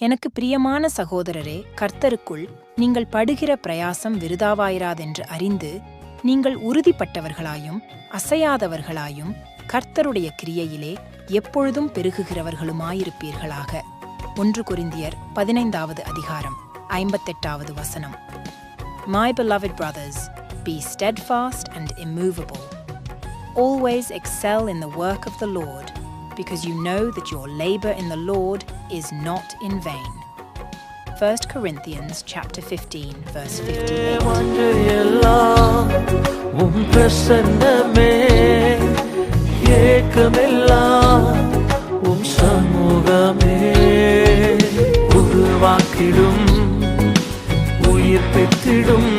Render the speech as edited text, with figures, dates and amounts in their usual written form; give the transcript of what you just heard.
எனக்கு பிரியமான சகோதரரே, கர்த்தருக்குள் நீங்கள் படுகிற பிரயாசம் விருதாவாயிராதென்று அறிந்து நீங்கள் உறுதிப்பட்டவர்களாயும் அசையாதவர்களாயும் கர்த்தருடைய கிரியையிலே எப்பொழுதும் பெருகுகிறவர்களுமாயிருப்பீர்களாக. 1 கொரிந்தியர் 15வது அதிகாரம் 58வது வசனம். My beloved brothers, be steadfast and immovable. Always excel in the work of the Lord, because you know that your labor in the Lord is not in vain. 1 Corinthians chapter 15 verse 58. பிரசன்னமே ஏக்கமெல்லாம் உம் சமூகமே உருவாக்கிடும் உயிர் பெற்றிடும்